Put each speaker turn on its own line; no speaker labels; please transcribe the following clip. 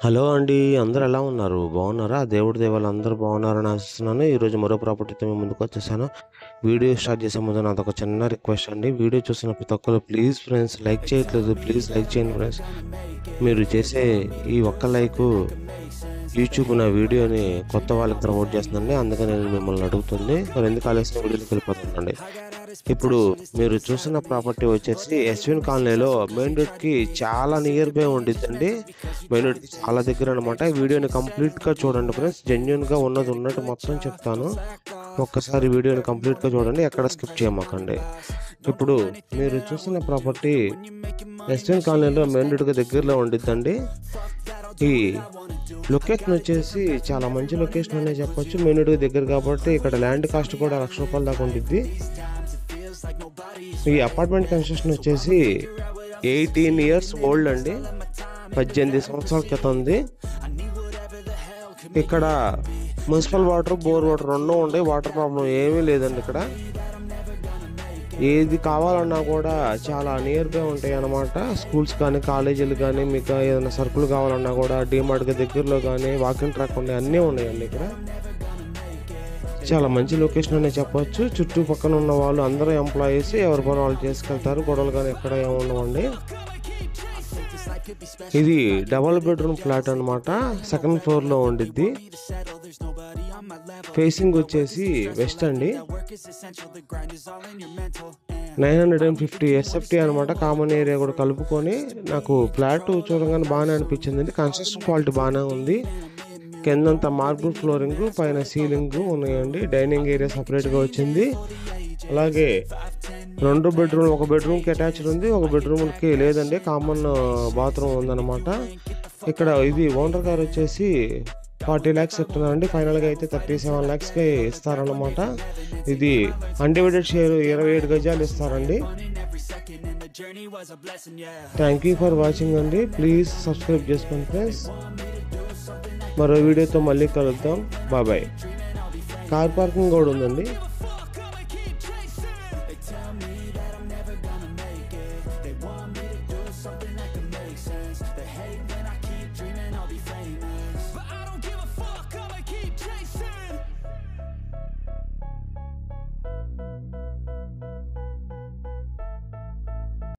Hello అండి. అందరూ ఎలా ఉన్నారు? బాగున్నారా? దేవుడి దయ వల్ల అందరూ బాగున్నారని ఆశిస్తున్నాను. ఈరోజు మరో ప్రాపర్టీతో మీ ముందుకొచ్చేసాను. వీడియో స్టార్ట్ చేసే ముందు నాదొక చిన్న రిక్వెస్ట్ అండి. వీడియో చూసిన ప్రతి ఒక్కరు ప్లీజ్ ఫ్రెండ్స్ లైక్ చేయట్లేదు. ప్లీజ్ లైక్ చేయండి ఫ్రెండ్స్. మీరు చేసే ఈ ఒక్క లైకు యూట్యూబ్ నా వీడియోని కొత్త వాళ్ళకి ప్రమోట్ చేస్తుందండి. అందుకని నేను మిమ్మల్ని అడుగుతుంది. మరి ఎందుకు ఆలస్యం వీడియోకి వెళ్ళిపోతుందండి. ఇప్పుడు మీరు చూస్తున్న ప్రాపర్టీ వచ్చేసి ఎస్విన్ కాలనీలో మెయిన్ రోడ్కి చాలా నియర్ బై ఉండిద్దండి. మెయిన్ రోడ్కి చాలా దగ్గర అనమాట. వీడియోని కంప్లీట్గా చూడండి ఫ్రెండ్స్. జెన్యున్గా ఉన్నది ఉన్నట్టు మొత్తం చెప్తాను. ఒక్కసారి వీడియోని కంప్లీట్గా చూడండి, ఎక్కడ స్కిప్ చేయమాకండి. ఇప్పుడు మీరు చూస్తున్న ప్రాపర్టీ ఎస్విన్ కాలనీలో మెయిన్ రోడ్కి దగ్గరలో ఉండిద్దండి. ఈ లొకేషన్ వచ్చేసి చాలా మంచి లొకేషన్ అనే చెప్పొచ్చు. మెయిన్ రోడ్కి దగ్గర కాబట్టి ఇక్కడ ల్యాండ్ కాస్ట్ కూడా ₹1,00,000 దాకా ఉండిద్ది. ఈ అపార్ట్మెంట్ కన్స్ట్రక్షన్ వచ్చేసి 18 ఇయర్స్ ఓల్డ్ అండి. 18 సంవత్సరాల క్రితం ఉంది. ఇక్కడ మున్సిపల్ వాటర్, బోర్ వాటర్ రెండూ ఉంటాయి. వాటర్ ప్రాబ్లం ఏమీ లేదండి. ఇక్కడ ఏది కావాలన్నా కూడా చాలా నియర్ బై ఉంటాయి అన్నమాట. స్కూల్స్ కానీ, కాలేజీలు కానీ, మీకు ఏదైనా సరుకులు కావాలన్నా కూడా డీమార్ట్కి దగ్గరలో కానీ, వాకింగ్ ట్రాక్ ఉన్నాయి, అన్నీ ఉన్నాయండి. ఇక్కడ చాలా మంచి లొకేషన్ అనే చెప్పొచ్చు. చుట్టుపక్కల ఉన్న వాళ్ళు అందరూ ఎంప్లాయీస్, ఎవరి పని వాళ్ళు చేసుకెళ్తారు. గొడవలు కానీ ఎక్కడ ఏముండవండి. ఇది డబుల్ బెడ్రూమ్ ఫ్లాట్ అనమాట. సెకండ్ ఫ్లోర్లో ఉండిద్ది. ఫేసింగ్ వచ్చేసి వెస్ట్ అండి. 950 SFT అనమాట. కామన్ ఏరియా కూడా కలుపుకొని నాకు ఫ్లాట్ చూడగానే బాగానే అనిపించింది. కన్స్ట్రక్షన్ క్వాలిటీ బాగానే ఉంది. కిందంతా మార్బుల్ ఫ్లోరింగ్, పైన సీలింగ్ ఉన్నాయండి. డైనింగ్ ఏరియా సపరేట్గా వచ్చింది. అలాగే 2 బెడ్రూమ్, ఒక బెడ్రూమ్కి అటాచ్డ్ ఉంది, ఒక బెడ్రూమ్కి లేదండి. కామన్ బాత్రూమ్ ఉందన్నమాట. ఇక్కడ ఇది ఓనర్ గారు వచ్చేసి 40 lakhs చెప్తున్నారండి. ఫైనల్గా అయితే 37 lakhsకి ఇస్తారన్నమాట. ఇది అన్డివైడెడ్ షేర్ 27 గజాలు ఇస్తారండి. థ్యాంక్ యూ ఫర్ వాచింగ్ అండి. ప్లీజ్ సబ్స్క్రైబ్ చేసుకోండి ఫ్రెండ్స్. మరో వీడియోతో మళ్ళీ కలుద్దాం. బాయ్. కార్ పార్కింగ్ కూడా ఉందండి.